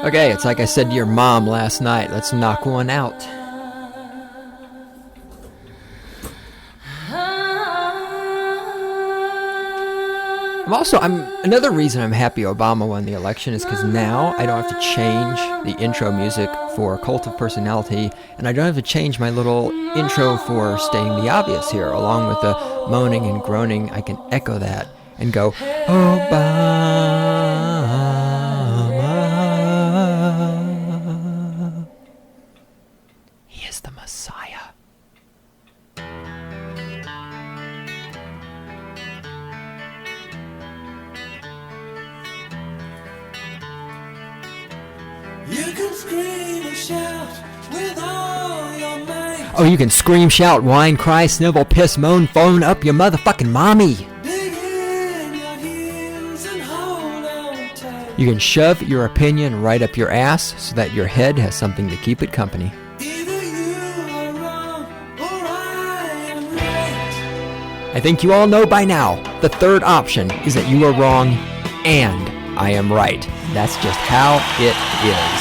Okay, it's like I said to your mom last night. Let's knock one out. Another reason I'm happy Obama won the election is because now I don't have to change the intro music for Cult of Personality, and I don't have to change my little intro for Stating the Obvious here. Along with the moaning and groaning, I can echo that and go, Obama. He is the Messiah. You can scream and shout with all your might. Oh, you can scream, shout, whine, cry, snivel, piss, moan, phone up your motherfucking mommy. Dig in your heels and hold on tight. You can shove your opinion right up your ass so that your head has something to keep it company. Either you are wrong or I am right. I think you all know by now, the third option is that you are wrong and I am right. That's just how it is.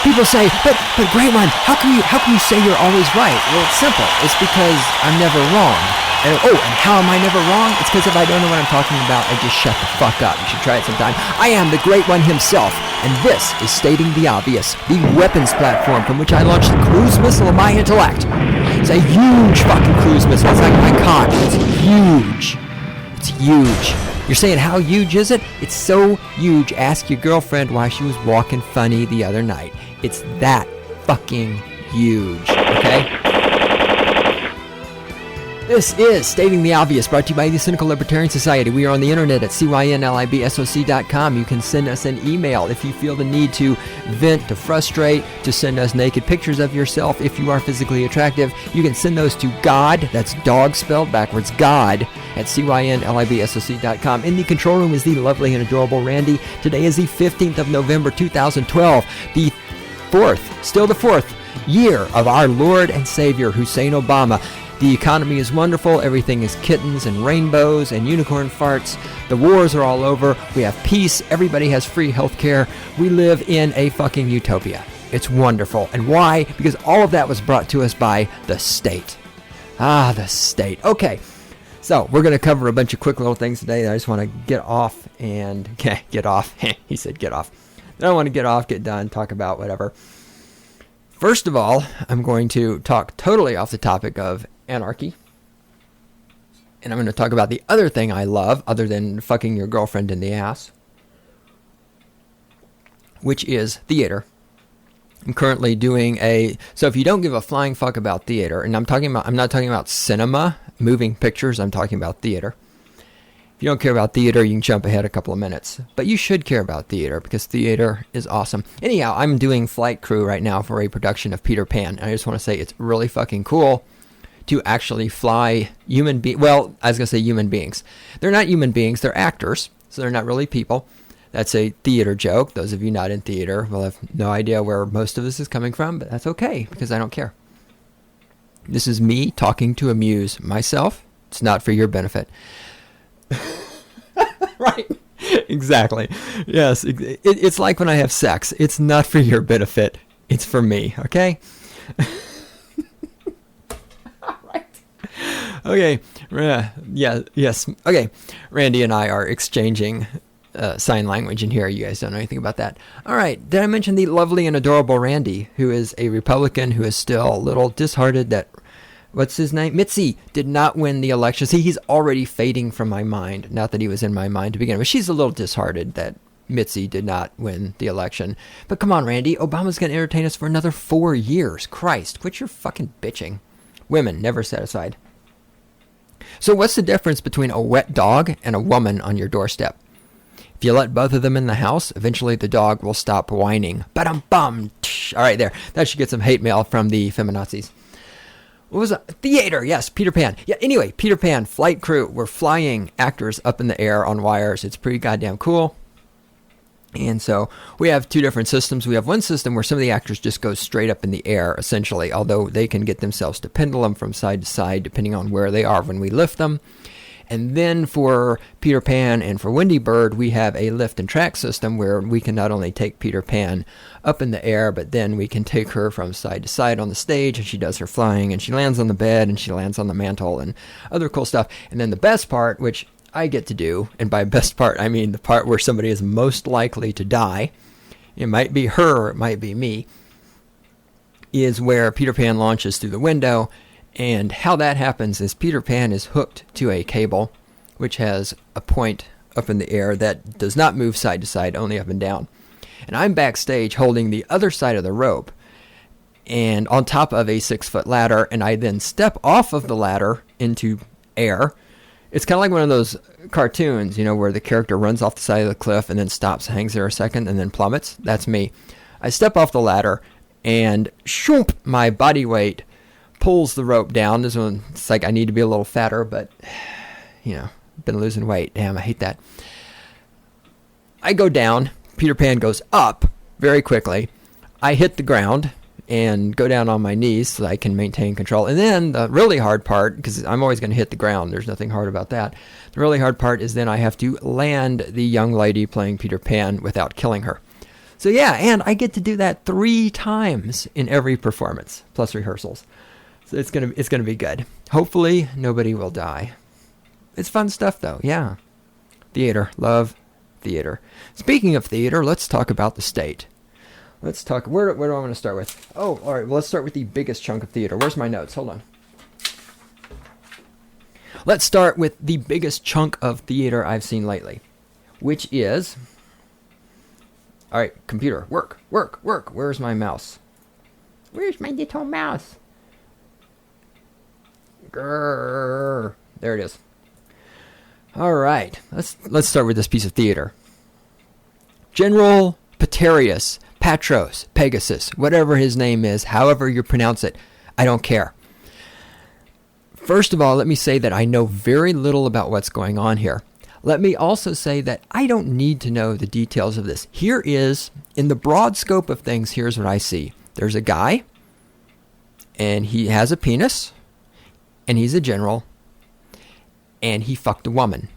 People say, but Grumman, how can you say you're always right? Well, it's simple. It's because I'm never wrong. And how am I never wrong? It's because if I don't know what I'm talking about, I just shut the fuck up. You should try it sometime. I am the Great One himself, and this is Stating the Obvious, the weapons platform from which I launched the cruise missile of my intellect. It's a huge fucking cruise missile. It's like my cock. It's huge. It's huge. You're saying, how huge is it? It's so huge. Ask your girlfriend why she was walking funny the other night. It's that fucking huge, okay? This is Stating the Obvious, brought to you by the Cynical Libertarian Society. We are on the internet at cynlibsoc.com. You can send us an email if you feel the need to vent, to frustrate, to send us naked pictures of yourself if you are physically attractive. You can send those to God, that's dog spelled backwards, God, at cynlibsoc.com. In the control room is the lovely and adorable Randy. Today is the 15th of November, 2012, the fourth year of our Lord and Savior, Hussein Obama. The economy is wonderful. Everything is kittens and rainbows and unicorn farts. The wars are all over. We have peace. Everybody has free health care. We live in a fucking utopia. It's wonderful. And why? Because all of that was brought to us by the state. The state. Okay. So we're going to cover a bunch of quick little things today that I just want to get off and... get off. He said get off. I don't want to get off, get done, talk about whatever. First of all, I'm going to talk totally off the topic of anarchy. And I'm going to talk about the other thing I love, other than fucking your girlfriend in the ass, which is theater. I'm currently doing so if you don't give a flying fuck about theater, and I'm not talking about cinema, moving pictures, I'm talking about theater. If you don't care about theater, you can jump ahead a couple of minutes. But you should care about theater, because theater is awesome. Anyhow, I'm doing flight crew right now for a production of Peter Pan. And I just want to say it's really fucking cool to actually fly human beings. Well, I was going to say human beings. They're not human beings. They're actors. So they're not really people. That's a theater joke. Those of you not in theater will have no idea where most of this is coming from. But that's okay, because I don't care. This is me talking to amuse myself. It's not for your benefit. Right. Exactly. Yes. It's like when I have sex. It's not for your benefit. It's for me. Okay? Right. Okay. Yes. Okay. Randy and I are exchanging sign language in here. You guys don't know anything about that. All right. Did I mention the lovely and adorable Randy, who is a Republican who is still a little disheartened that... What's his name? Mitzi did not win the election. See, he's already fading from my mind. Not that he was in my mind to begin with. She's a little disheartened that Mitzi did not win the election. But come on, Randy. Obama's going to entertain us for another 4 years. Christ, quit your fucking bitching. Women, never satisfied. So what's the difference between a wet dog and a woman on your doorstep? If you let both of them in the house, eventually the dog will stop whining. Ba-dum-bum. All right, there. That should get some hate mail from the feminazis. What was that? Theater, yes, Peter Pan. Yeah, anyway, Peter Pan, flight crew. We're flying actors up in the air on wires. It's pretty goddamn cool. And so we have two different systems. We have one system where some of the actors just go straight up in the air, essentially, although they can get themselves to pendulum from side to side, depending on where they are when we lift them. And then for Peter Pan and for Wendy Bird, we have a lift and track system where we can not only take Peter Pan up in the air, but then we can take her from side to side on the stage, and she does her flying, and she lands on the bed, and she lands on the mantle, and other cool stuff. And then the best part, which I get to do, and by best part, I mean the part where somebody is most likely to die, it might be her or it might be me, is where Peter Pan launches through the window. And how that happens is Peter Pan is hooked to a cable, which has a point up in the air that does not move side to side, only up and down. And I'm backstage holding the other side of the rope and on top of a 6-foot ladder, and I then step off of the ladder into air. It's kind of like one of those cartoons, you know, where the character runs off the side of the cliff and then stops, hangs there a second, and then plummets. That's me. I step off the ladder, and shoop, my body weight pulls the rope down. This one, it's like I need to be a little fatter, but, you know, been losing weight. Damn, I hate that. I go down. Peter Pan goes up very quickly. I hit the ground and go down on my knees so I can maintain control. And then the really hard part, because I'm always going to hit the ground. There's nothing hard about that. The really hard part is then I have to land the young lady playing Peter Pan without killing her. So yeah, and I get to do that 3 times in every performance, plus rehearsals. So it's gonna be good. Hopefully nobody will die. It's fun stuff though, yeah. Theater, love theater. Speaking of theater, let's talk about the state. Let's talk, where do I want to start with? Oh, all right, well, let's start with the biggest chunk of theater. Where's my notes? Hold on. Let's start with the biggest chunk of theater I've seen lately, which is, all right, computer, work. Where's my mouse? Where's my little mouse? Grrr. There it is. All right, let's start with this piece of theater. General Proteus, Patros, Pegasus, whatever his name is, however you pronounce it, I don't care. First of all, let me say that I know very little about what's going on here. Let me also say that I don't need to know the details of this. Here is, in the broad scope of things, here's what I see. There's a guy, and he has a penis, and he's a general, and he fucked a woman.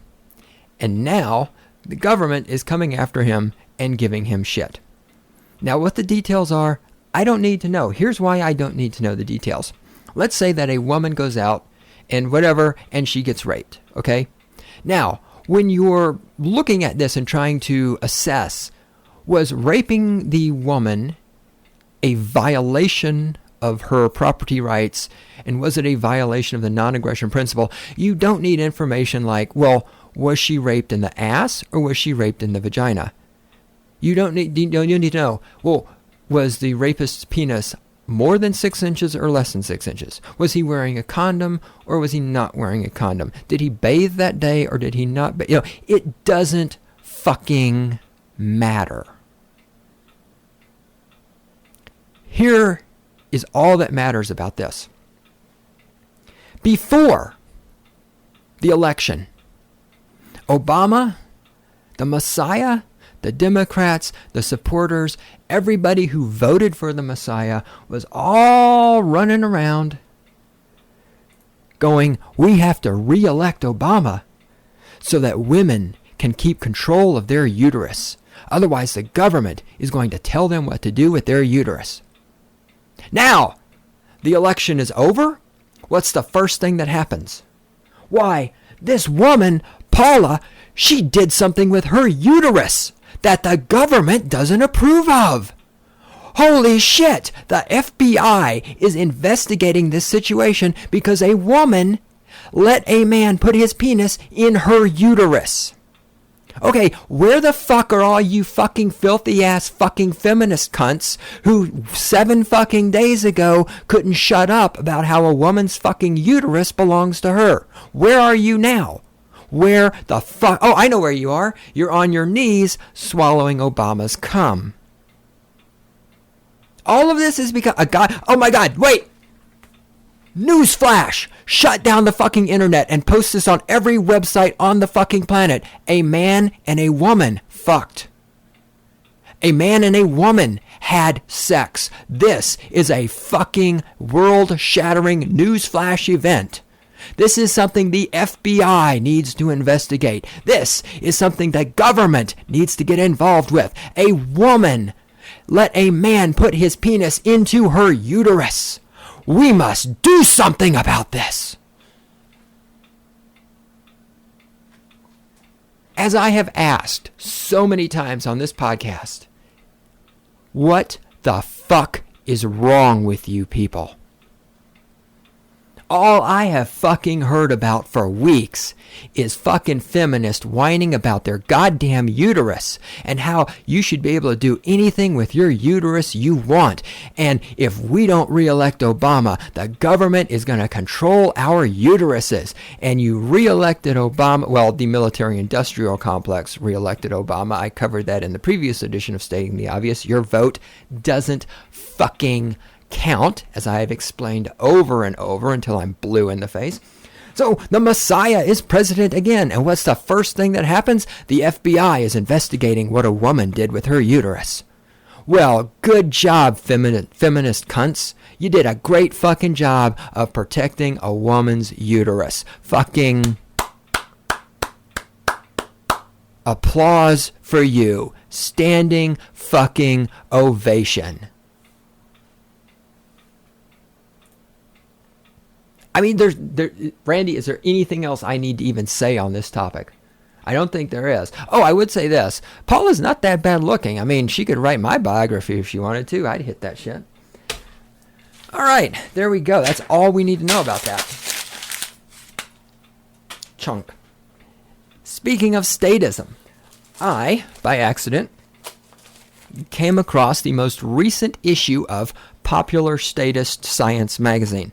And now the government is coming after him and giving him shit. Now what the details are, I don't need to know. Here's why I don't need to know the details. Let's say that a woman goes out and whatever, and she gets raped, okay? Now, when you're looking at this and trying to assess, was raping the woman a violation of her property rights, and was it a violation of the non-aggression principle? You don't need information like, well, was she raped in the ass or was she raped in the vagina? You need to know, well, was the rapist's penis more than 6 inches or less than 6 inches? Was he wearing a condom or was he not wearing a condom? Did he bathe that day or did he not? It doesn't fucking matter. Here is all that matters about this. Before the election, Obama, the Messiah, the Democrats, the supporters, everybody who voted for the Messiah was all running around going, we have to re-elect Obama so that women can keep control of their uterus. Otherwise, the government is going to tell them what to do with their uterus. Now, the election is over. What's the first thing that happens? Why, this woman, Paula, she did something with her uterus that the government doesn't approve of. Holy shit! The FBI is investigating this situation because a woman let a man put his penis in her uterus. Okay, where the fuck are all you fucking filthy ass fucking feminist cunts who 7 fucking days ago couldn't shut up about how a woman's fucking uterus belongs to her? Where are you now? Where the fuck? Oh, I know where you are. You're on your knees swallowing Obama's cum. All of this is because a guy. Oh my God, wait. Newsflash! Shut down the fucking internet and post this on every website on the fucking planet. A man and a woman fucked. A man and a woman had sex. This is a fucking world-shattering newsflash event. This is something the FBI needs to investigate. This is something the government needs to get involved with. A woman let a man put his penis into her uterus. We must do something about this. As I have asked so many times on this podcast, what the fuck is wrong with you people? All I have fucking heard about for weeks is fucking feminists whining about their goddamn uterus and how you should be able to do anything with your uterus you want. And if we don't reelect Obama, the government is going to control our uteruses. And you reelected Obama, well, the military-industrial complex reelected Obama. I covered that in the previous edition of Stating the Obvious. Your vote doesn't fucking count, as I have explained over and over until I'm blue in the face. So the Messiah is president again. And what's the first thing that happens? The FBI is investigating what a woman did with her uterus. Well, good job, feminist cunts. You did a great fucking job of protecting a woman's uterus. Fucking applause for you. Standing fucking ovation. I mean, Randy, is there anything else I need to even say on this topic? I don't think there is. Oh, I would say this. Paula's not that bad looking. I mean, she could write my biography if she wanted to. I'd hit that shit. All right, there we go. That's all we need to know about that. Chunk. Speaking of statism, I, by accident, came across the most recent issue of Popular Statist Science magazine.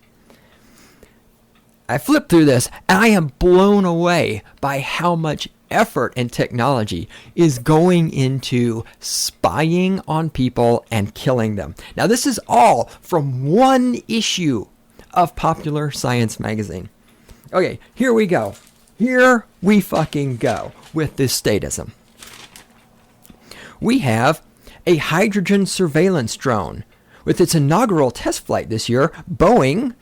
I flipped through this and I am blown away by how much effort and technology is going into spying on people and killing them. Now, this is all from one issue of Popular Science magazine. Okay, here we go. Here we fucking go with this statism. We have a hydrogen surveillance drone. With its inaugural test flight this year, Boeing,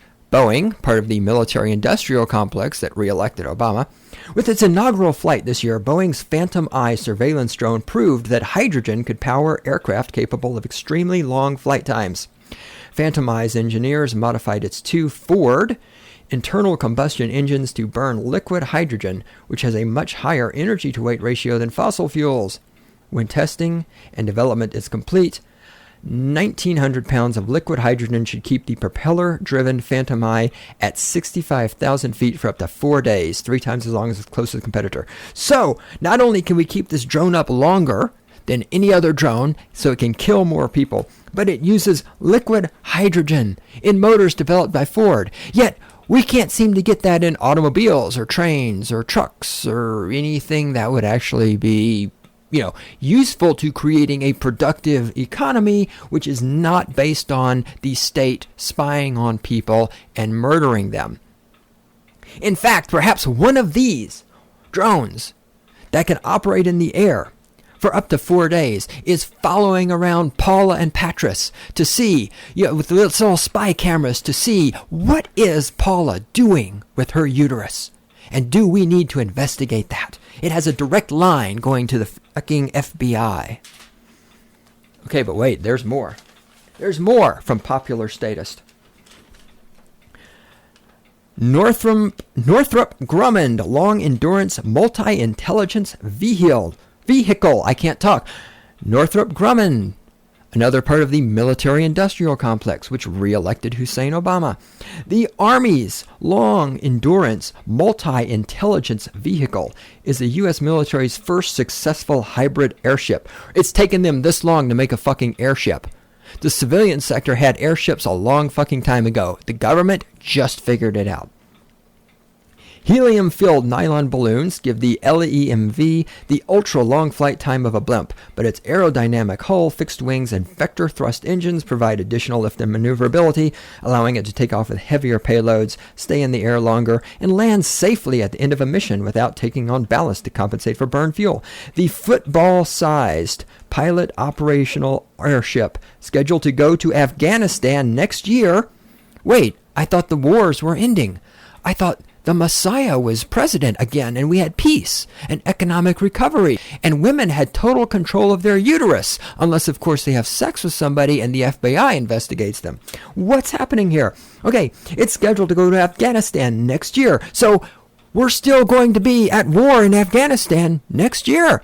part of the military-industrial complex that re-elected Obama, with its inaugural flight this year, Boeing's Phantom Eye surveillance drone proved that hydrogen could power aircraft capable of extremely long flight times. Phantom Eye's engineers modified its two Ford internal combustion engines to burn liquid hydrogen, which has a much higher energy-to-weight ratio than fossil fuels. When testing and development is complete, 1,900 pounds of liquid hydrogen should keep the propeller-driven Phantom Eye at 65,000 feet for up to 4 days, 3 times as long as its closest competitor. So, not only can we keep this drone up longer than any other drone, so it can kill more people, but it uses liquid hydrogen in motors developed by Ford. Yet, we can't seem to get that in automobiles or trains or trucks or anything that would actually be useful to creating a productive economy, which is not based on the state spying on people and murdering them. In fact, perhaps one of these drones that can operate in the air for up to 4 days is following around Paula and Patras to see, with the little spy cameras to see what is Paula doing with her uterus. And do we need to investigate that? It has a direct line going to the fucking FBI. Okay, but wait, there's more. There's more from Popular Statist. Northrop Grumman Long Endurance Multi-Intelligence Vehicle. I can't talk. Northrop Grumman, another part of the military-industrial complex, which re-elected Hussein Obama. The Army's Long Endurance Multi-Intelligence Vehicle is the U.S. military's first successful hybrid airship. It's taken them this long to make a fucking airship. The civilian sector had airships a long fucking time ago. The government just figured it out. Helium-filled nylon balloons give the LEMV the ultra-long flight time of a blimp, but its aerodynamic hull, fixed wings, and vector thrust engines provide additional lift and maneuverability, allowing it to take off with heavier payloads, stay in the air longer, and land safely at the end of a mission without taking on ballast to compensate for burned fuel. The football-sized pilot operational airship, scheduled to go to Afghanistan next year. Wait, I thought the wars were ending. I thought the Messiah was president again, and we had peace and economic recovery, and women had total control of their uterus, unless, of course, they have sex with somebody and the FBI investigates them. What's happening here? Okay, it's scheduled to go to Afghanistan next year, so we're still going to be at war in Afghanistan next year.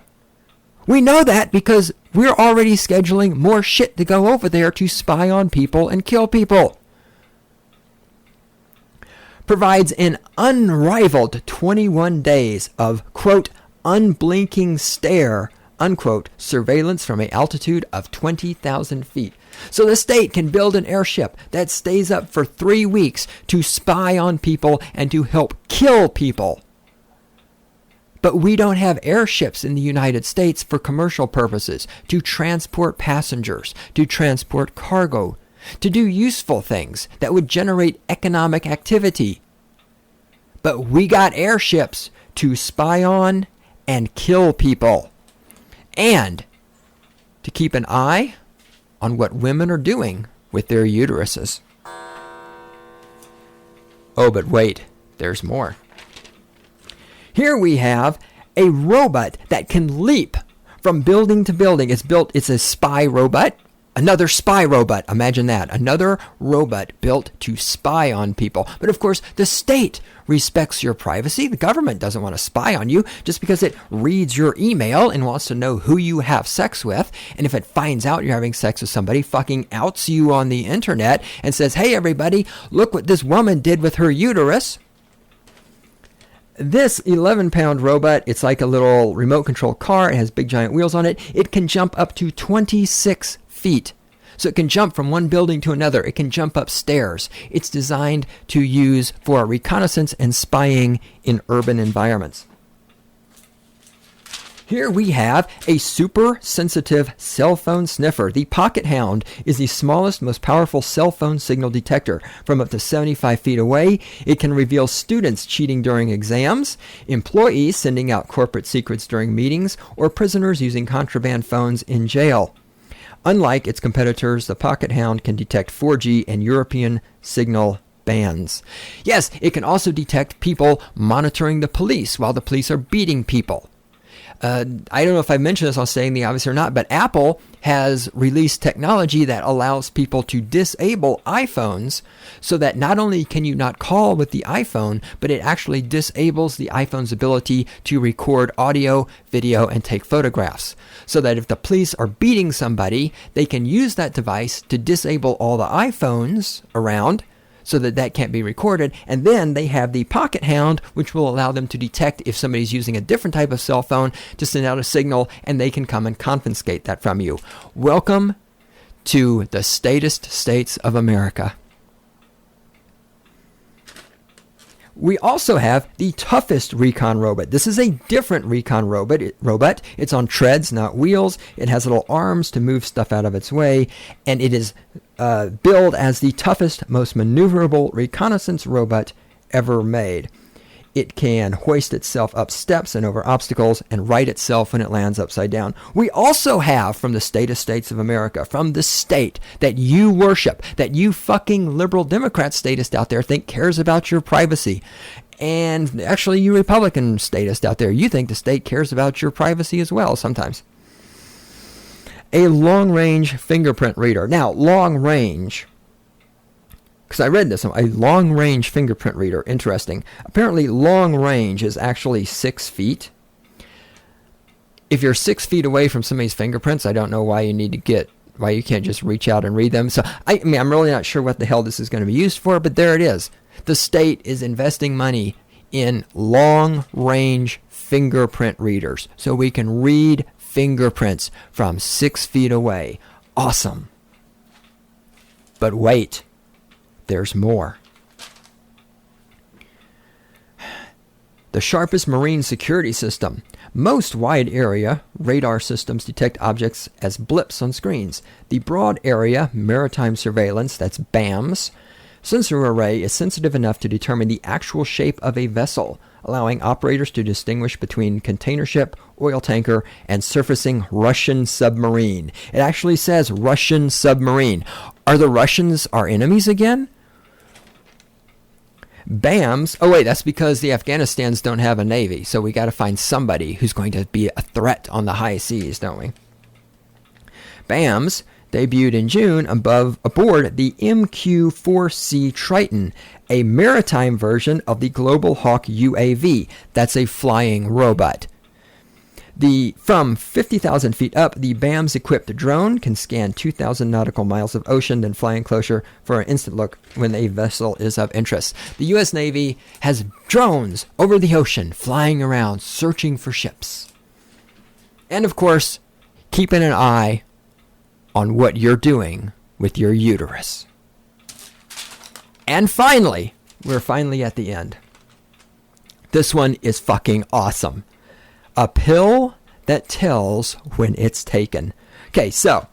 We know that because we're already scheduling more shit to go over there to spy on people and kill people. Provides an unrivaled 21 days of, quote, unblinking stare, unquote, surveillance from an altitude of 20,000 feet. So the state can build an airship that stays up for 3 weeks to spy on people and to help kill people. But we don't have airships in the United States for commercial purposes, to transport passengers, to transport cargo, to do useful things that would generate economic activity. But we got airships to spy on and kill people. And to keep an eye on what women are doing with their uteruses. Oh, but wait, there's more. Here we have a robot that can leap from building to building. It's a spy robot. Another spy robot. Imagine that. Another robot built to spy on people. But of course, the state respects your privacy. The government doesn't want to spy on you just because it reads your email and wants to know who you have sex with. And if it finds out you're having sex with somebody, fucking outs you on the internet and says, hey, everybody, look what this woman did with her uterus. This 11-pound robot, it's like a little remote control car. It has big giant wheels on it. It can jump up to 26 feet. So it can jump from one building to another. It can jump up stairs. It's designed to use for reconnaissance and spying in urban environments. Here we have a super sensitive cell phone sniffer. The PocketHound is the smallest, most powerful cell phone signal detector. From up to 75 feet away, it can reveal students cheating during exams, employees sending out corporate secrets during meetings, or prisoners using contraband phones in jail. Unlike its competitors, the PocketHound can detect 4G and European signal bands. Yes, it can also detect people monitoring the police while the police are beating people. I don't know if I mentioned this on Saying the Obvious or not, but Apple has released technology that allows people to disable iPhones so that not only can you not call with the iPhone, but it actually disables the iPhone's ability to record audio, video, and take photographs. So that if the police are beating somebody, they can use that device to disable all the iPhones around so that that can't be recorded. And then they have the PocketHound, which will allow them to detect if somebody's using a different type of cell phone to send out a signal, and they can come and confiscate that from you. Welcome to the statist states of America. We also have the toughest recon robot. This is a different recon robot. It's on treads, not wheels. It has little arms to move stuff out of its way, and it is billed as the toughest, most maneuverable reconnaissance robot ever made. It can hoist itself up steps and over obstacles and right itself when it lands upside down. We also have from the statist states of America, from the state that you worship, that you fucking liberal Democrat statist out there think cares about your privacy. And actually you Republican statist out there, you think the state cares about your privacy as well sometimes. A long-range fingerprint reader. Now, long-range, because I read this, a long-range fingerprint reader, interesting. Apparently, long-range is actually 6 feet. If you're 6 feet away from somebody's fingerprints, I don't know why you can't just reach out and read them. So, I mean, I'm really not sure what the hell this is going to be used for, but there it is. The state is investing money in long-range fingerprint readers, so we can read fingerprints from 6 feet away. Awesome. But wait, there's more. The sharpest marine security system. Most wide area radar systems detect objects as blips on screens. The broad area maritime surveillance, that's BAMS, sensor array is sensitive enough to determine the actual shape of a vessel, allowing operators to distinguish between container ship, oil tanker, and surfacing Russian submarine. It actually says Russian submarine. Are the Russians our enemies again? BAMs, oh wait, that's because the Afghanistans don't have a navy, so we got to find somebody who's going to be a threat on the high seas, don't we? BAMs debuted in June aboard the MQ-4C Triton, a maritime version of the Global Hawk UAV. That's a flying robot. From 50,000 feet up, the BAMS-equipped drone can scan 2,000 nautical miles of ocean, then fly in closer for an instant look when a vessel is of interest. The U.S. Navy has drones over the ocean, flying around, searching for ships. And of course, keeping an eye on what you're doing with your uterus. And finally, we're finally at the end. This one is fucking awesome. A pill that tells when it's taken. Okay, so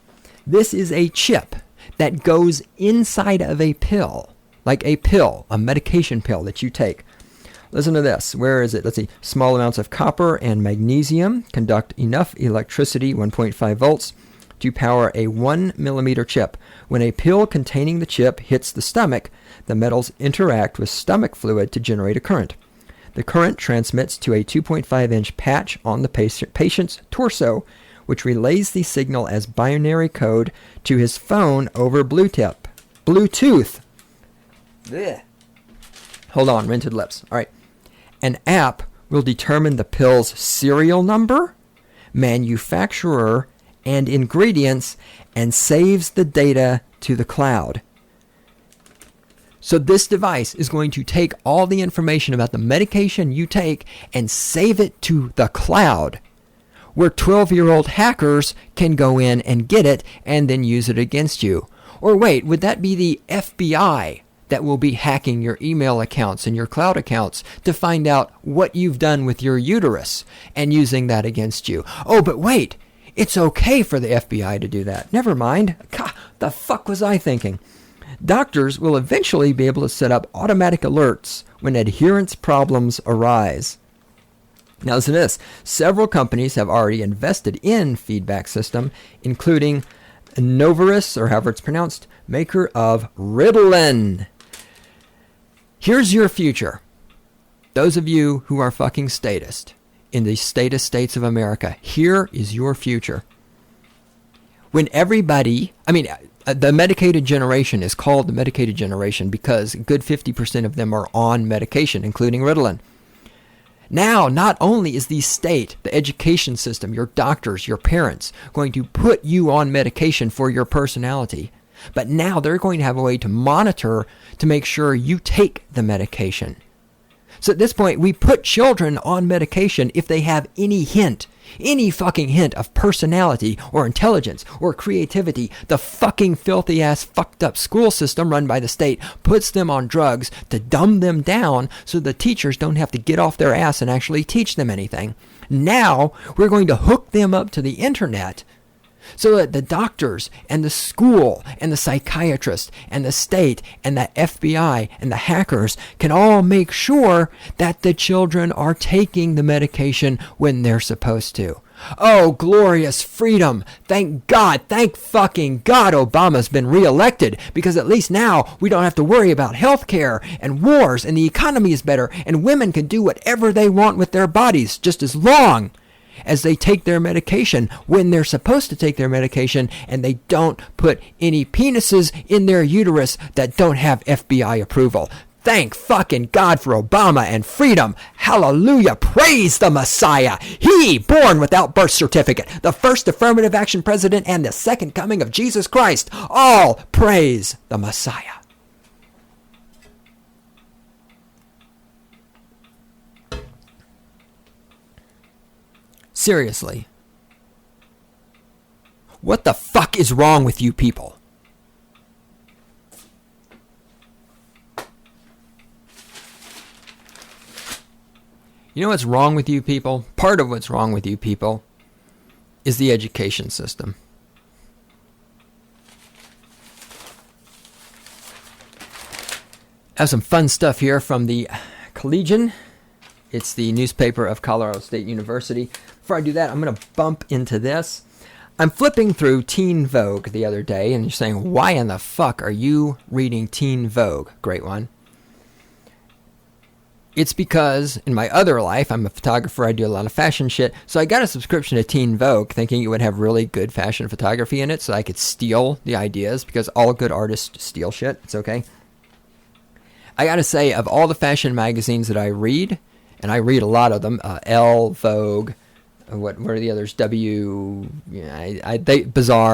this is a chip that goes inside of a pill, like a pill, a medication pill that you take. Listen to this. Where is it? Let's see. Small amounts of copper and magnesium conduct enough electricity, 1.5 volts, to power a 1 millimeter chip. When a pill containing the chip hits the stomach, the metals interact with stomach fluid to generate a current. The current transmits to a 2.5-inch patch on the patient's torso, which relays the signal as binary code to his phone over Bluetooth. Blech. Hold on, rented lips. All right. An app will determine the pill's serial number, manufacturer, and ingredients, and saves the data to the cloud. So this device is going to take all the information about the medication you take and save it to the cloud, where 12-year-old hackers can go in and get it and then use it against you. Or wait, would that be the FBI that will be hacking your email accounts and your cloud accounts to find out what you've done with your uterus and using that against you? Oh, but wait, it's okay for the FBI to do that. Never mind. God, the fuck was I thinking? Doctors will eventually be able to set up automatic alerts when adherence problems arise. Now listen to this. Several companies have already invested in feedback system, including Uterus, or however it's pronounced, maker of Ritalin. Here's your future. Those of you who are fucking statist in the statist states of America, here is your future. When everybody, the medicated generation is called the medicated generation because a good 50% of them are on medication, including Ritalin. Now, not only is the state, the education system, your doctors, your parents, going to put you on medication for your personality, but now they're going to have a way to monitor to make sure you take the medication. So at this point, we put children on medication if they have any fucking hint of personality or intelligence or creativity. The fucking filthy ass fucked up school system run by the state puts them on drugs to dumb them down so the teachers don't have to get off their ass and actually teach them anything. Now we're going to hook them up to the internet so that the doctors and the school and the psychiatrist and the state and the FBI and the hackers can all make sure that the children are taking the medication when they're supposed to. Oh, glorious freedom. Thank God, thank fucking God Obama's been reelected, because at least now we don't have to worry about healthcare and wars, and the economy is better, and women can do whatever they want with their bodies just as long as they take their medication when they're supposed to take their medication, and they don't put any penises in their uterus that don't have FBI approval. Thank fucking God for Obama and freedom. Hallelujah. Praise the Messiah. He, born without birth certificate, the first affirmative action president, and the second coming of Jesus Christ. All praise the Messiah. Seriously. What the fuck is wrong with you people? You know what's wrong with you people? Part of what's wrong with you people is the education system. I have some fun stuff here from the Collegian. It's the newspaper of Colorado State University. Before I do that, I'm going to bump into this. I'm flipping through Teen Vogue the other day, and you're saying, why in the fuck are you reading Teen Vogue? Great one. It's because in my other life, I'm a photographer, I do a lot of fashion shit, so I got a subscription to Teen Vogue thinking it would have really good fashion photography in it so I could steal the ideas, because all good artists steal shit. It's okay. I gotta say, of all the fashion magazines that I read, and I read a lot of them, Elle, Vogue, what are the others? Bazaar,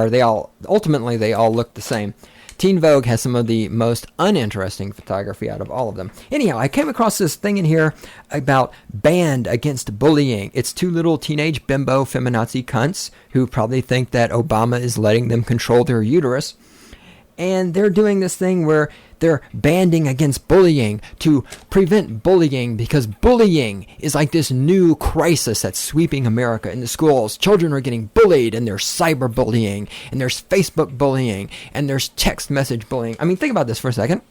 they all look the same. Teen Vogue has some of the most uninteresting photography out of all of them. Anyhow, I came across this thing in here about Banned Against Bullying. It's two little teenage bimbo feminazi cunts who probably think that Obama is letting them control their uterus. And they're doing this thing where they're banding against bullying to prevent bullying, because bullying is like this new crisis that's sweeping America in the schools. Children are getting bullied, and there's cyberbullying, and there's Facebook bullying, and there's text message bullying. I mean, think about this for a second.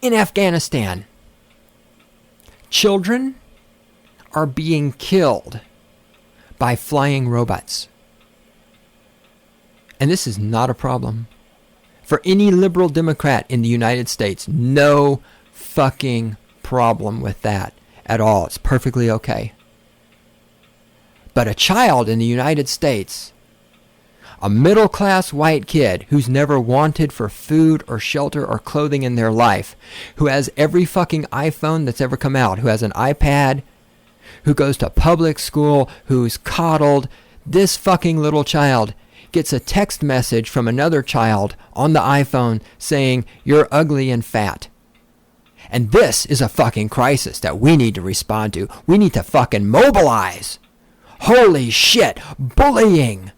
In Afghanistan, children are being killed by flying robots. And this is not a problem. For any liberal Democrat in the United States, no fucking problem with that at all. It's perfectly okay. But a child in the United States, a middle-class white kid who's never wanted for food or shelter or clothing in their life, who has every fucking iPhone that's ever come out, who has an iPad, who goes to public school, who's coddled, this fucking little child gets a text message from another child on the iPhone saying, "You're ugly and fat." And this is a fucking crisis that we need to respond to. We need to fucking mobilize. Holy shit, bullying.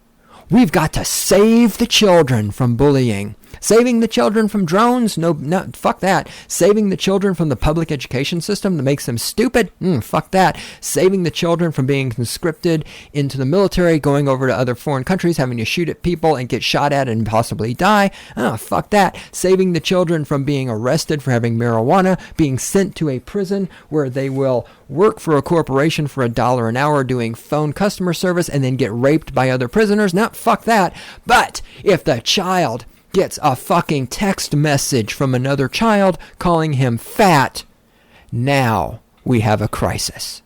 We've got to save the children from bullying. Saving the children from drones? No, fuck that. Saving the children from the public education system that makes them stupid? Fuck that. Saving the children from being conscripted into the military, going over to other foreign countries, having to shoot at people and get shot at and possibly die? Fuck that. Saving the children from being arrested for having marijuana, being sent to a prison where they will work for a corporation for $1 an hour doing phone customer service and then get raped by other prisoners? No, fuck that. But if the child gets a fucking text message from another child calling him fat, now we have a crisis.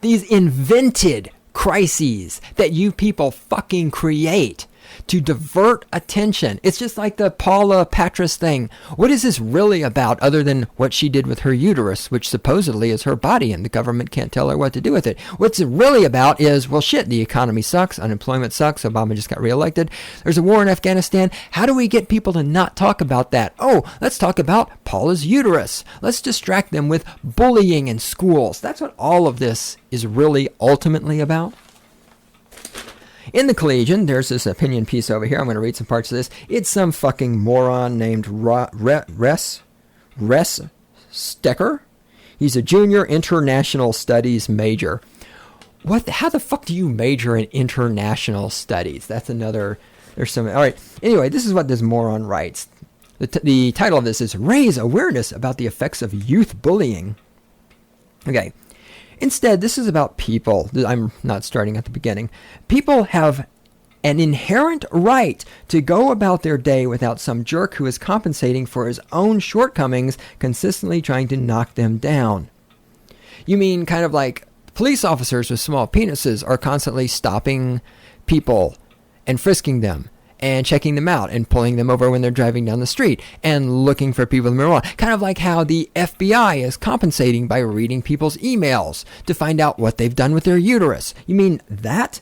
These invented crises that you people fucking create to divert attention. It's just like the Paula Patras thing. What is this really about other than what she did with her uterus, which supposedly is her body and the government can't tell her what to do with it? What's it really about is, well, shit, the economy sucks, unemployment sucks, Obama just got reelected, there's a war in Afghanistan. How do we get people to not talk about that? Oh, let's talk about Paula's uterus. Let's distract them with bullying in schools. That's what all of this is really ultimately about. In the Collegian, there's this opinion piece over here. I'm going to read some parts of this. It's some fucking moron named Res Stecker. He's a junior international studies major. How the fuck do you major in international studies? That's another, there's some, all right. Anyway, this is what this moron writes. The title of this is Raise Awareness About the Effects of Youth Bullying. Okay. Instead, this is about people. I'm not starting at the beginning. People have an inherent right to go about their day without some jerk who is compensating for his own shortcomings, consistently trying to knock them down. You mean kind of like police officers with small penises are constantly stopping people and frisking them and checking them out and pulling them over when they're driving down the street and looking for people with marijuana. Kind of like how the FBI is compensating by reading people's emails to find out what they've done with their uterus. You mean that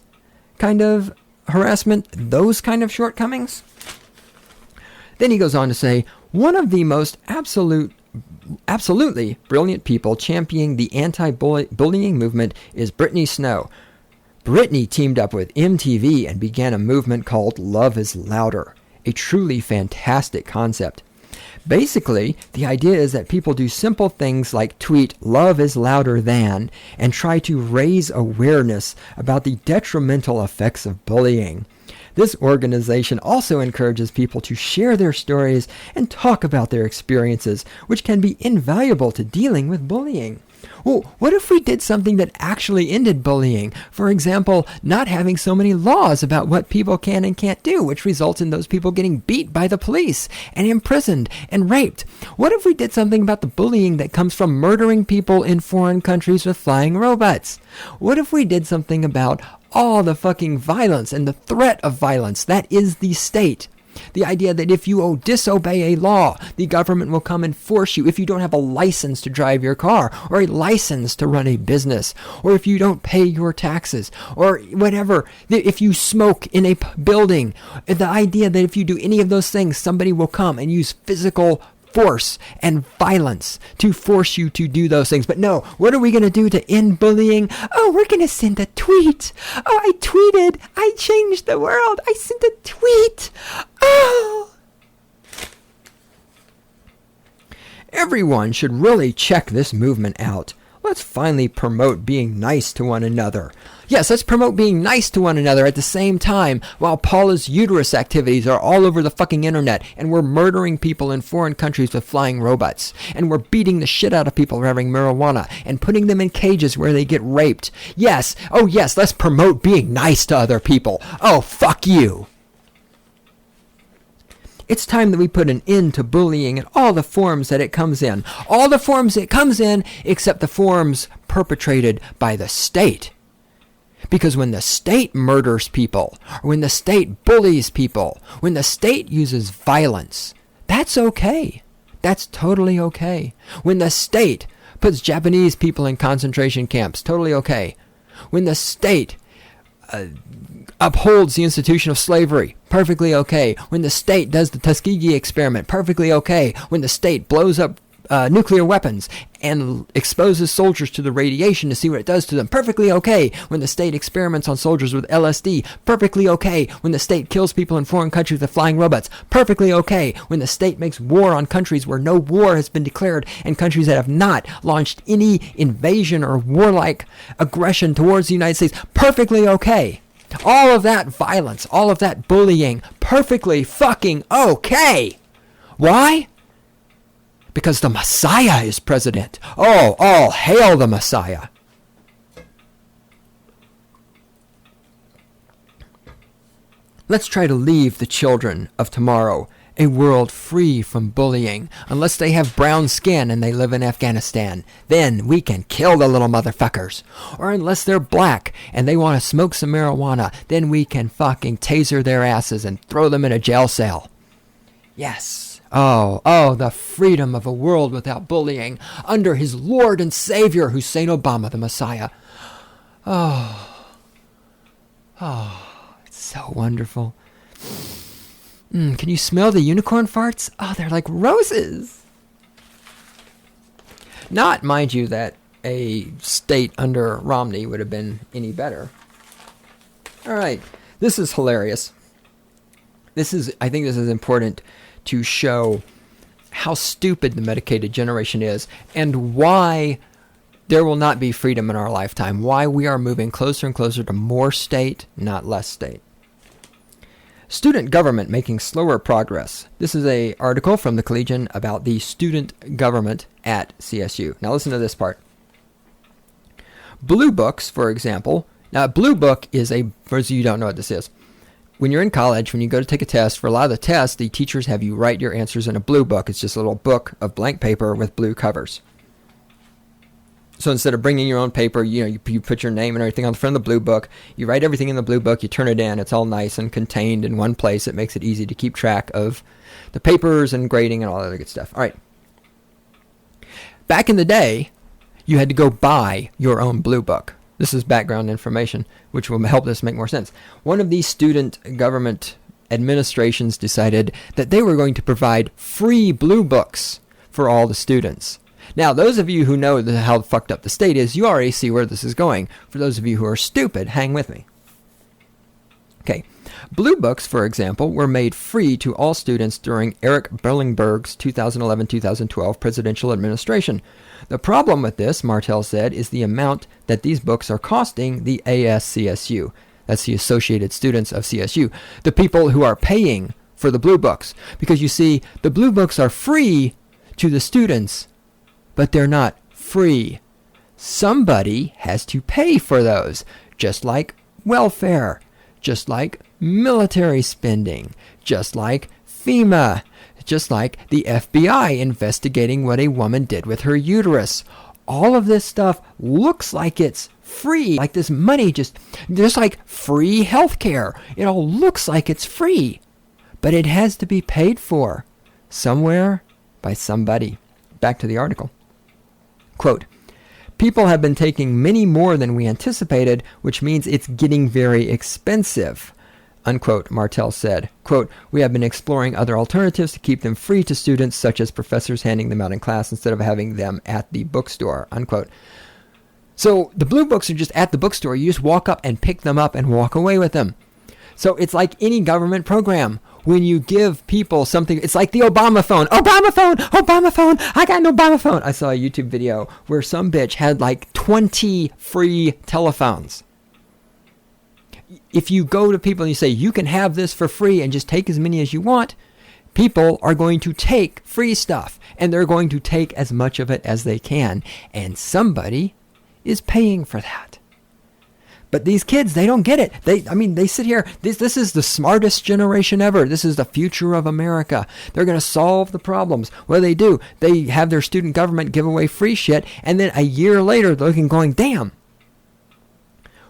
kind of harassment? Those kind of shortcomings? Then he goes on to say, one of the most absolutely brilliant people championing the anti-bullying movement is Brittany Snow. Britney teamed up with MTV and began a movement called Love is Louder, a truly fantastic concept. Basically, the idea is that people do simple things like tweet "love is louder than" and try to raise awareness about the detrimental effects of bullying. This organization also encourages people to share their stories and talk about their experiences, which can be invaluable to dealing with bullying. Well, what if we did something that actually ended bullying? For example, not having so many laws about what people can and can't do, which results in those people getting beat by the police and imprisoned and raped. What if we did something about the bullying that comes from murdering people in foreign countries with flying robots? What if we did something about all the fucking violence and the threat of violence that is the state? The idea that if you disobey a law, the government will come and force you if you don't have a license to drive your car, or a license to run a business, or if you don't pay your taxes, or whatever. If you smoke in a building, the idea that if you do any of those things, somebody will come and use physical force and violence to force you to do those things. But no, what are we going to do to end bullying? Oh, we're going to send a tweet. Oh, I tweeted. I changed the world. I sent a tweet. Oh. Everyone should really check this movement out. Let's finally promote being nice to one another. Yes, let's promote being nice to one another at the same time while Paula's uterus activities are all over the fucking internet and we're murdering people in foreign countries with flying robots and we're beating the shit out of people for having marijuana and putting them in cages where they get raped. Yes, oh yes, let's promote being nice to other people. Oh, fuck you. It's time that we put an end to bullying in all the forms that it comes in. All the forms it comes in except the forms perpetrated by the state. Because when the state murders people, or when the state bullies people, when the state uses violence, that's okay. That's totally okay. When the state puts Japanese people in concentration camps, totally okay. When the state upholds the institution of slavery, perfectly okay. When the state does the Tuskegee experiment, perfectly okay. When the state blows up nuclear weapons and exposes soldiers to the radiation to see what it does to them, perfectly okay. When the state experiments on soldiers with LSD, perfectly okay. When the state kills people in foreign countries with flying robots, perfectly okay. When the state makes war on countries where no war has been declared and countries that have not launched any invasion or warlike aggression towards the United States, perfectly okay. All of that violence, all of that bullying, perfectly fucking okay. Why? Because the Messiah is president. Oh, all hail the Messiah. Let's try to leave the children of tomorrow a world free from bullying, unless they have brown skin and they live in Afghanistan. Then we can kill the little motherfuckers. Or unless they're black and they want to smoke some marijuana, then we can fucking taser their asses and throw them in a jail cell. Yes. Oh, the freedom of a world without bullying under his Lord and Savior, Hussein Obama, the Messiah. Oh, it's so wonderful. Can you smell the unicorn farts? Oh, they're like roses. Not, mind you, that a state under Romney would have been any better. All right, this is hilarious. I think this is important to show how stupid the medicated generation is and why there will not be freedom in our lifetime, why we are moving closer and closer to more state, not less state. Student government making slower progress. This is an article from the Collegian about the student government at CSU. Now listen to this part. Blue books, for example. Now, a blue book is for those of you who don't know what this is. When you're in college, when you go to take a test, for a lot of the tests, the teachers have you write your answers in a blue book. It's just a little book of blank paper with blue covers. So instead of bringing your own paper, you put your name and everything on the front of the blue book. You write everything in the blue book. You turn it in. It's all nice and contained in one place. It makes it easy to keep track of the papers and grading and all that other good stuff. All right. Back in the day, you had to go buy your own blue book. This is background information, which will help this make more sense. One of these student government administrations decided that they were going to provide free blue books for all the students. Now, those of you who know how fucked up the state is, you already see where this is going. For those of you who are stupid, hang with me. Okay. Blue books, for example, were made free to all students during Eric Berlingberg's 2011-2012 presidential administration. The problem with this, Martel said, is the amount that these books are costing the ASCSU. That's the Associated Students of CSU. The people who are paying for the blue books. Because you see, the blue books are free to the students, but they're not free somebody has to pay for those, just like welfare, just like military spending, just like FEMA, just like the FBI investigating what a woman did with her uterus. All of this stuff looks like it's free, like this money just like free healthcare. It all looks like it's free, but it has to be paid for somewhere by somebody. Back to the article. Quote, people have been taking many more than we anticipated, which means it's getting very expensive, unquote, Martel said. Quote, we have been exploring other alternatives to keep them free to students, such as professors handing them out in class instead of having them at the bookstore, unquote. So the blue books are just at the bookstore. You just walk up and pick them up and walk away with them. So it's like any government program. When you give people something, it's like the Obama phone. Obama phone! Obama phone! I got an Obama phone! I saw a YouTube video where some bitch had like 20 free telephones. If you go to people and you say, you can have this for free and just take as many as you want, people are going to take free stuff. And they're going to take as much of it as they can. And somebody is paying for that. But these kids, they don't get it. They sit here. This is the smartest generation ever. This is the future of America. They're going to solve the problems. What do? They have their student government give away free shit. And then a year later, they're looking going, damn,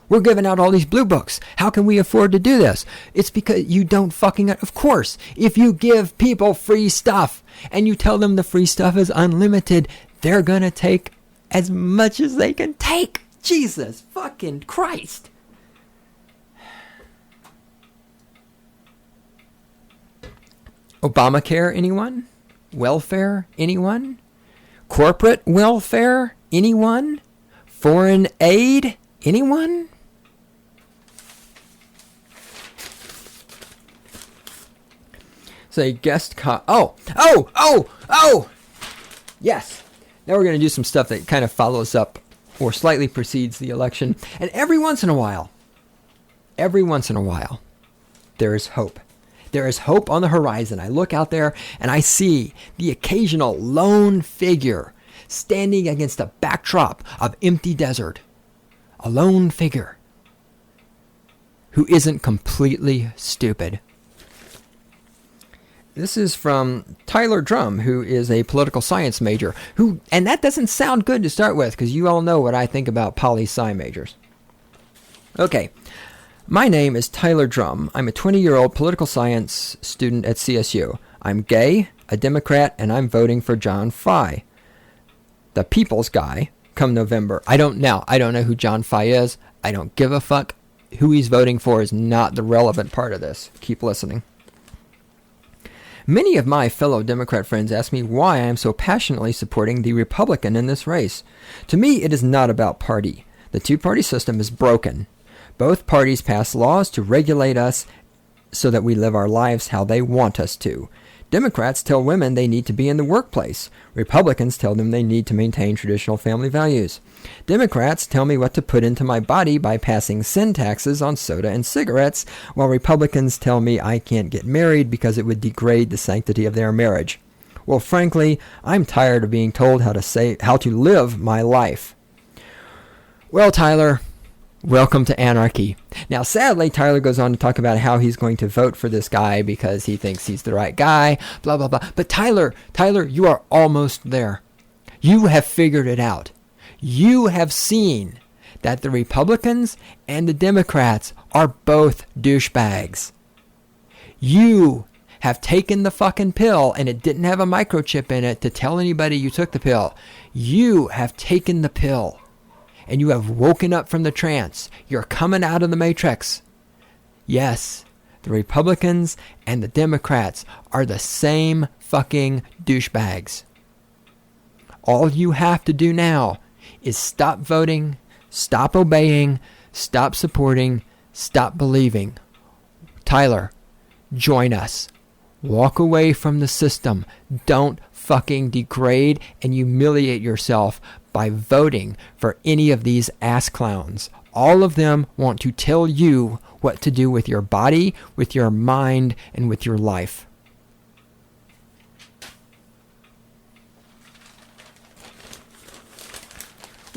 we're giving out all these blue books. How can we afford to do this? It's because you don't fucking... Of course, if you give people free stuff and you tell them the free stuff is unlimited, they're going to take as much as they can take. Jesus fucking Christ. Obamacare, anyone? Welfare, anyone? Corporate welfare, anyone? Foreign aid, anyone? Say guest oh! Yes. Now we're going to do some stuff that kind of follows up or slightly precedes the election. And every once in a while, there is hope. There is hope on the horizon. I look out there and I see the occasional lone figure standing against a backdrop of empty desert. A lone figure who isn't completely stupid. This is from Tyler Drum, who is a political science major, and that doesn't sound good to start with, because you all know what I think about poli-sci majors. Okay, my name is Tyler Drum. I'm a 20-year-old political science student at CSU. I'm gay, a Democrat, and I'm voting for John Fye, the people's guy, come November. I don't know who John Fye is. I don't give a fuck. Who he's voting for is not the relevant part of this. Keep listening. Many of my fellow Democrat friends ask me why I am so passionately supporting the Republican in this race. To me, it is not about party. The two-party system is broken. Both parties pass laws to regulate us so that we live our lives how they want us to. Democrats tell women they need to be in the workplace. Republicans tell them they need to maintain traditional family values. Democrats tell me what to put into my body by passing sin taxes on soda and cigarettes, while Republicans tell me I can't get married because it would degrade the sanctity of their marriage. Well, frankly, I'm tired of being told how to live my life. Well, Tyler, welcome to anarchy. Now, sadly, Tyler goes on to talk about how he's going to vote for this guy because he thinks he's the right guy, blah, blah, blah. But Tyler, you are almost there. You have figured it out. You have seen that the Republicans and the Democrats are both douchebags. You have taken the fucking pill and it didn't have a microchip in it to tell anybody you took the pill. You have taken the pill. And you have woken up from the trance. You're coming out of the matrix. Yes, the Republicans and the Democrats are the same fucking douchebags. All you have to do now is stop voting, stop obeying, stop supporting, stop believing. Tyler, join us. Walk away from the system. Don't fucking degrade and humiliate yourself by voting for any of these ass clowns. All of them want to tell you what to do with your body, with your mind, and with your life.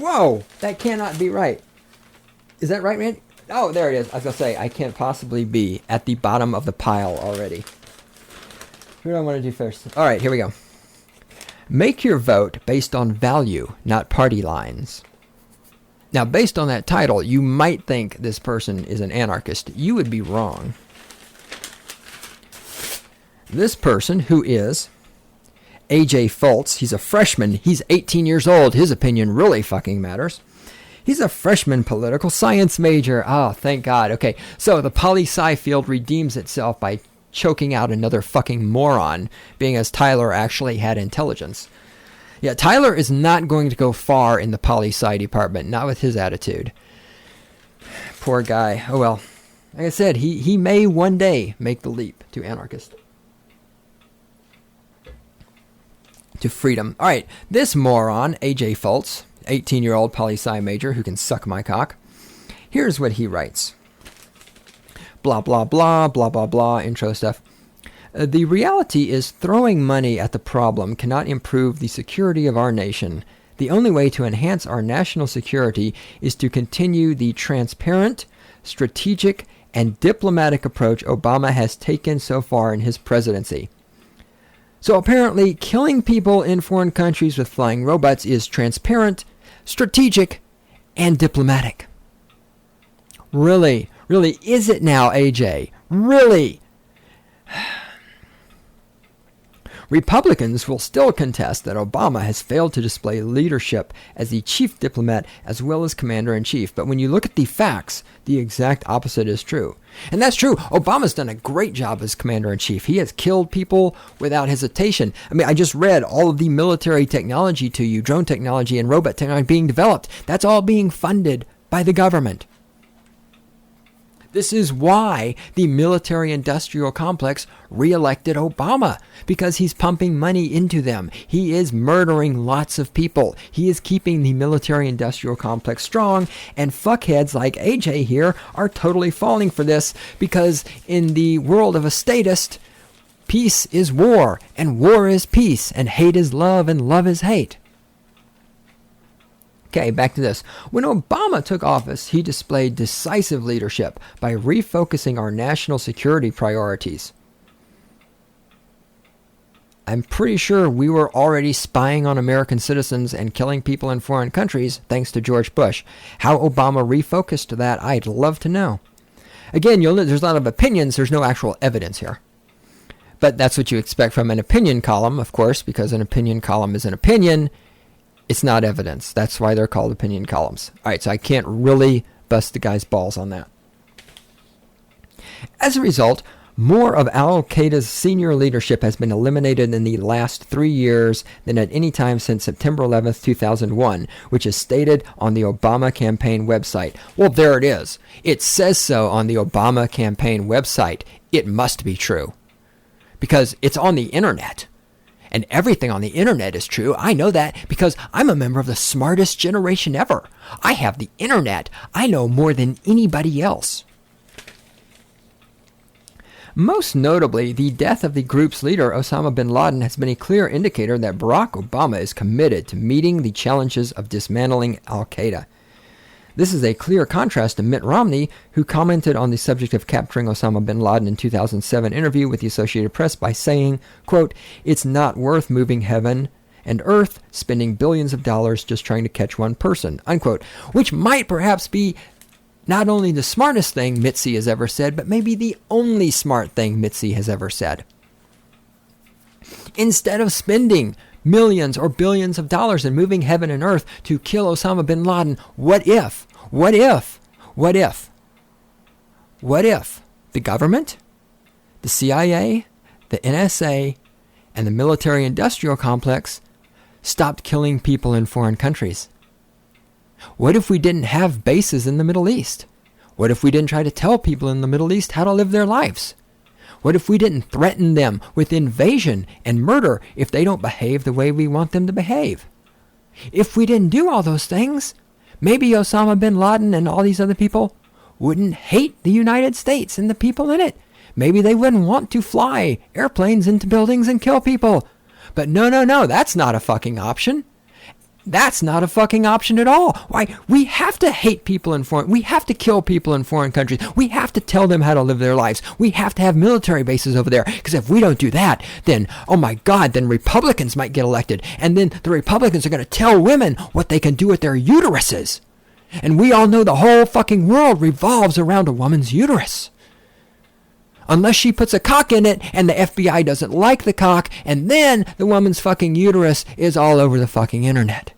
Whoa, that cannot be right. Is that right, man? Oh, there it is. I was going to say, I can't possibly be at the bottom of the pile already. Who do I want to do first? All right, here we go. Make your vote based on value, not party lines. Now, based on that title, you might think this person is an anarchist. You would be wrong. This person, who is AJ Fultz, he's a freshman. He's 18 years old. His opinion really fucking matters. He's a freshman political science major. Oh, thank God. Okay, so the poli-sci field redeems itself by choking out another fucking moron, being as Tyler actually had intelligence. Yeah, Tyler is not going to go far in the poli-sci department, not with his attitude. Poor guy. Oh well. Like I said, he may one day make the leap to anarchist. To freedom. All right, this moron, AJ Fultz, 18-year-old poli-sci major who can suck my cock. Here's what he writes. Blah, blah, blah, blah, blah, blah, intro stuff. The reality is throwing money at the problem cannot improve the security of our nation. The only way to enhance our national security is to continue the transparent, strategic, and diplomatic approach Obama has taken so far in his presidency. So apparently, killing people in foreign countries with flying robots is transparent, strategic, and diplomatic. Really? Really? Is it now, AJ? Really? Republicans will still contest that Obama has failed to display leadership as the chief diplomat as well as commander-in-chief. But when you look at the facts, the exact opposite is true. And that's true. Obama's done a great job as commander-in-chief. He has killed people without hesitation. I mean, I just read all of the military technology to you, drone technology and robot technology being developed. That's all being funded by the government. This is why the military-industrial complex reelected Obama, because he's pumping money into them. He is murdering lots of people. He is keeping the military-industrial complex strong, and fuckheads like AJ here are totally falling for this, because in the world of a statist, peace is war, and war is peace, and hate is love, and love is hate. Okay, back to this. When Obama took office, he displayed decisive leadership by refocusing our national security priorities. I'm pretty sure we were already spying on American citizens and killing people in foreign countries thanks to George Bush. How Obama refocused that, I'd love to know. Again, there's a lot of opinions. There's no actual evidence here. But that's what you expect from an opinion column, of course, because an opinion column is an opinion. It's not evidence. That's why they're called opinion columns. All right, so I can't really bust the guy's balls on that. As a result, more of al-Qaeda's senior leadership has been eliminated in the last 3 years than at any time since September 11th, 2001, which is stated on the Obama campaign website. Well, there it is. It says so on the Obama campaign website. It must be true, because it's on the internet. And everything on the internet is true. I know that because I'm a member of the smartest generation ever. I have the internet. I know more than anybody else. Most notably, the death of the group's leader, Osama bin Laden, has been a clear indicator that Barack Obama is committed to meeting the challenges of dismantling al-Qaeda. This is a clear contrast to Mitt Romney, who commented on the subject of capturing Osama bin Laden in 2007 interview with the Associated Press by saying, quote, "It's not worth moving heaven and earth, spending billions of dollars just trying to catch one person," unquote, which might perhaps be not only the smartest thing Mitzi has ever said, but maybe the only smart thing Mitzi has ever said. Instead of spending millions or billions of dollars and moving heaven and earth to kill Osama bin Laden, what if the government, the CIA, the NSA, and the military-industrial complex stopped killing people in foreign countries? What if we didn't have bases in the Middle East? What if we didn't try to tell people in the Middle East how to live their lives? What if we didn't threaten them with invasion and murder if they don't behave the way we want them to behave? If we didn't do all those things, maybe Osama bin Laden and all these other people wouldn't hate the United States and the people in it. Maybe they wouldn't want to fly airplanes into buildings and kill people. But no, that's not a fucking option. That's not a fucking option at all. Why? We have to hate people in foreign, we have to kill people in foreign countries. We have to tell them how to live their lives. We have to have military bases over there. Because if we don't do that, then, oh my God, then Republicans might get elected. And then the Republicans are going to tell women what they can do with their uteruses. And we all know the whole fucking world revolves around a woman's uterus. Unless she puts a cock in it and the FBI doesn't like the cock, and then the woman's fucking uterus is all over the fucking internet.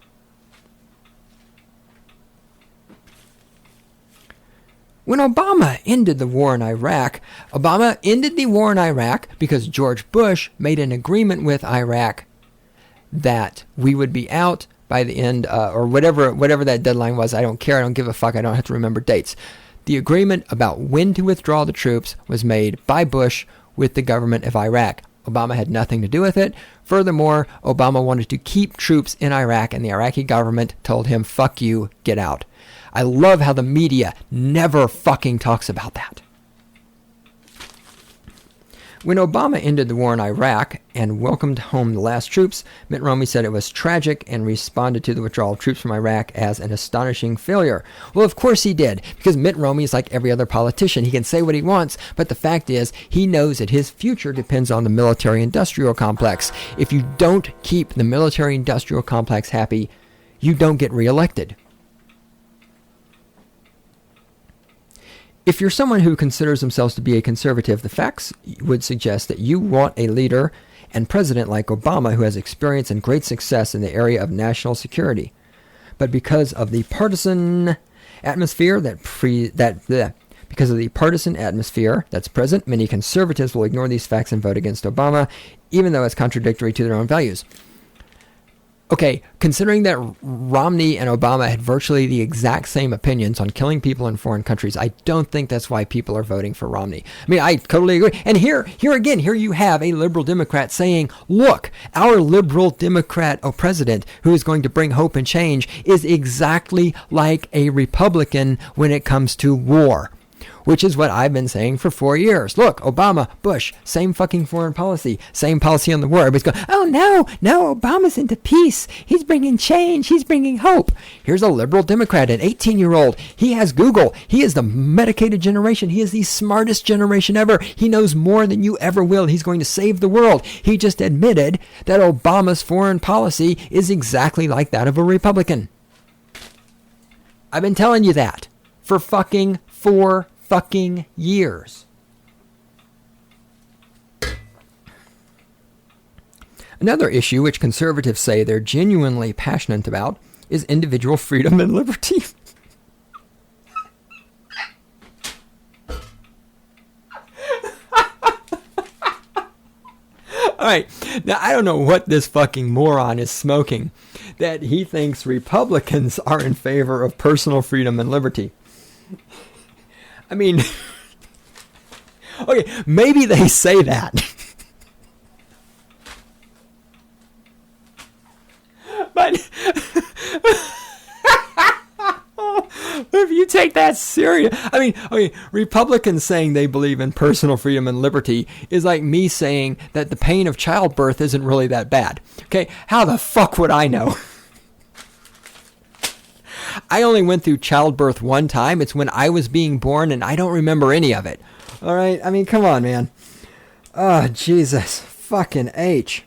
When Obama ended the war in Iraq, Obama ended the war in Iraq because George Bush made an agreement with Iraq that we would be out by the end, or whatever that deadline was. I don't care. I don't give a fuck. I don't have to remember dates. The agreement about when to withdraw the troops was made by Bush with the government of Iraq. Obama had nothing to do with it. Furthermore, Obama wanted to keep troops in Iraq, and the Iraqi government told him, fuck you, get out. I love how the media never fucking talks about that. When Obama ended the war in Iraq and welcomed home the last troops, Mitt Romney said it was tragic and responded to the withdrawal of troops from Iraq as an astonishing failure. Well, of course he did, because Mitt Romney is like every other politician. He can say what he wants, but the fact is, he knows that his future depends on the military-industrial complex. If you don't keep the military-industrial complex happy, you don't get reelected. If you're someone who considers themselves to be a conservative, the facts would suggest that you want a leader and president like Obama who has experience and great success in the area of national security. But because of the partisan atmosphere that's present, many conservatives will ignore these facts and vote against Obama, even though it's contradictory to their own values. Okay, considering that Romney and Obama had virtually the exact same opinions on killing people in foreign countries, I don't think that's why people are voting for Romney. I mean, I totally agree. And here you have a liberal Democrat saying, look, our liberal Democrat president who is going to bring hope and change is exactly like a Republican when it comes to war. Which is what I've been saying for 4 years. Look, Obama, Bush, same fucking foreign policy, same policy on the war. Everybody's going, oh no, Obama's into peace. He's bringing change. He's bringing hope. Here's a liberal Democrat, an 18-year-old. He has Google. He is the medicated generation. He is the smartest generation ever. He knows more than you ever will. He's going to save the world. He just admitted that Obama's foreign policy is exactly like that of a Republican. I've been telling you that for fucking 4 fucking years. Another issue which conservatives say they're genuinely passionate about is individual freedom and liberty. Alright, now I don't know what this fucking moron is smoking, that he thinks Republicans are in favor of personal freedom and liberty. I mean, okay, maybe they say that. But if you take that serious, I mean, okay, Republicans saying they believe in personal freedom and liberty is like me saying that the pain of childbirth isn't really that bad. Okay, how the fuck would I know? I only went through childbirth one time. It's when I was being born, and I don't remember any of it. All right? I mean, come on, man. Oh, Jesus. Fucking H.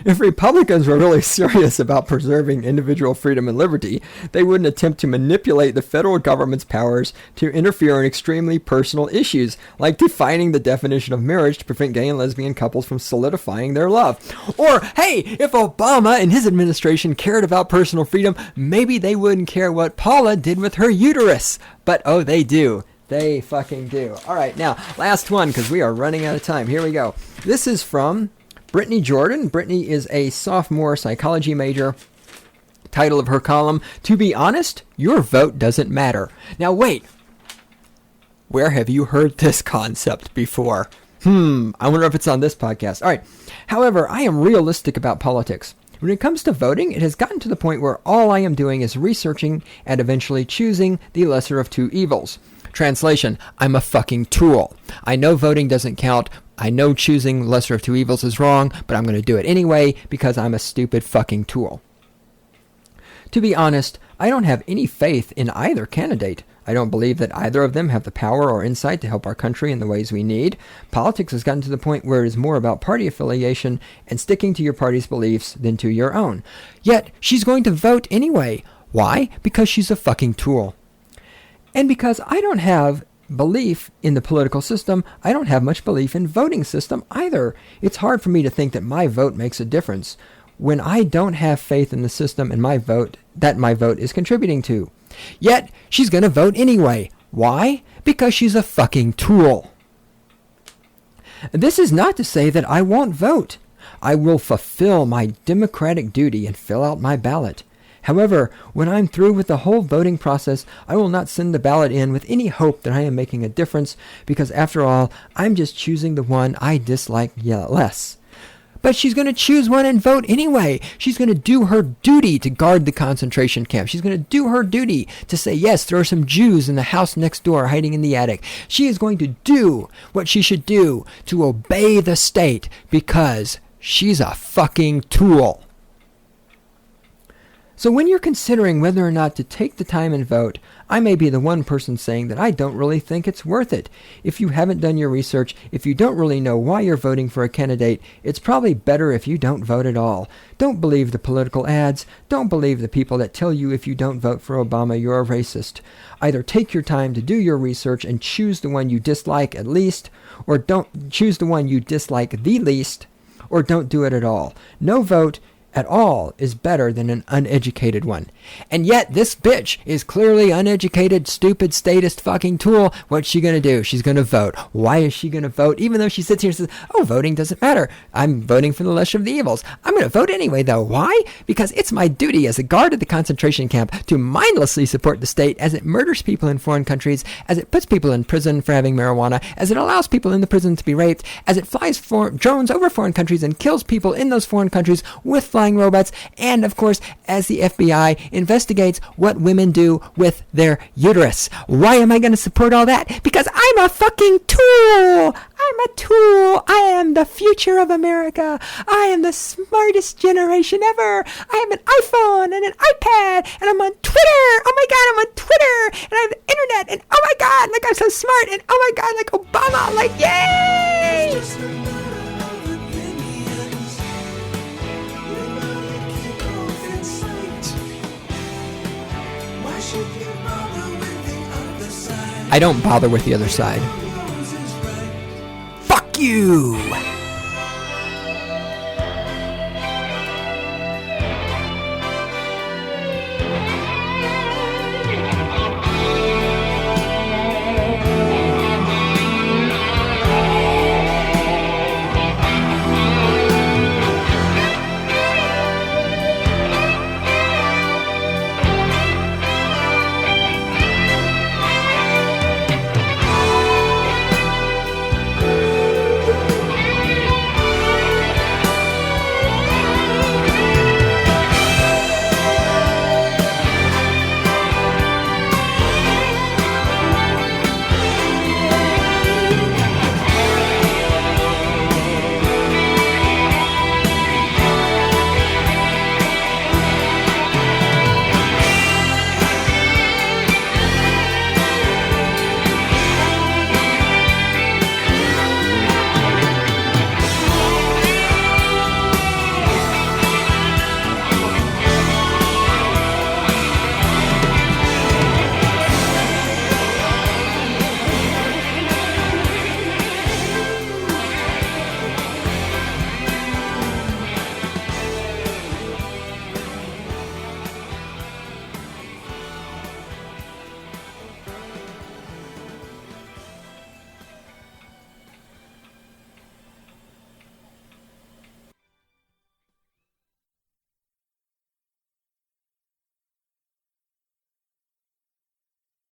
If Republicans were really serious about preserving individual freedom and liberty, they wouldn't attempt to manipulate the federal government's powers to interfere in extremely personal issues, like defining the definition of marriage to prevent gay and lesbian couples from solidifying their love. Or, hey, if Obama and his administration cared about personal freedom, maybe they wouldn't care what Paula did with her uterus. But, oh, they do. They fucking do. All right, now, last one, because we are running out of time. Here we go. This is from Brittany Jordan. Brittany is a sophomore psychology major. Title of her column, To Be Honest, Your Vote Doesn't Matter. Now wait, where have you heard this concept before? I wonder if it's on this podcast. All right. However, I am realistic about politics. When it comes to voting, it has gotten to the point where all I am doing is researching and eventually choosing the lesser of two evils. Translation, I'm a fucking tool. I know voting doesn't count. I know choosing lesser of two evils is wrong, but I'm going to do it anyway because I'm a stupid fucking tool. To be honest, I don't have any faith in either candidate. I don't believe that either of them have the power or insight to help our country in the ways we need. Politics has gotten to the point where it is more about party affiliation and sticking to your party's beliefs than to your own. Yet, she's going to vote anyway. Why? Because she's a fucking tool. And because I don't have belief in the political system, I don't have much belief in voting system either. It's hard for me to think that my vote makes a difference when I don't have faith in the system and my vote is contributing to. Yet, she's going to vote anyway. Why? Because she's a fucking tool. This is not to say that I won't vote. I will fulfill my democratic duty and fill out my ballot. However, when I'm through with the whole voting process, I will not send the ballot in with any hope that I am making a difference, because after all, I'm just choosing the one I dislike less. But she's going to choose one and vote anyway. She's going to do her duty to guard the concentration camp. She's going to do her duty to say, yes, there are some Jews in the house next door hiding in the attic. She is going to do what she should do to obey the state because she's a fucking tool. So when you're considering whether or not to take the time and vote, I may be the one person saying that I don't really think it's worth it. If you haven't done your research, if you don't really know why you're voting for a candidate, it's probably better if you don't vote at all. Don't believe the political ads. Don't believe the people that tell you if you don't vote for Obama, you're a racist. Either take your time to do your research and choose the one you dislike at least, or don't choose the one you dislike the least, or don't do it at all. No vote at all is better than an uneducated one. And yet this bitch is clearly uneducated, stupid, statist fucking tool. What's she gonna do? She's gonna vote. Why is she gonna vote? Even though she sits here and says, oh, voting doesn't matter. I'm voting for the lesser of the evils. I'm gonna vote anyway though. Why? Because it's my duty as a guard of the concentration camp to mindlessly support the state as it murders people in foreign countries, as it puts people in prison for having marijuana, as it allows people in the prison to be raped, as it flies drones over foreign countries and kills people in those foreign countries with flying robots, and of course as the FBI investigates what women do with their uterus. Why am I going to support all that? Because I'm a fucking tool. I'm a tool. I am the future of America. I am the smartest generation ever. I have an iPhone and an iPad, and I'm on Twitter. Oh my god, I'm on Twitter, and I have the internet, and oh my god, like I'm so smart, and oh my god, like Obama, like yay! I don't bother with the other side. Fuck you!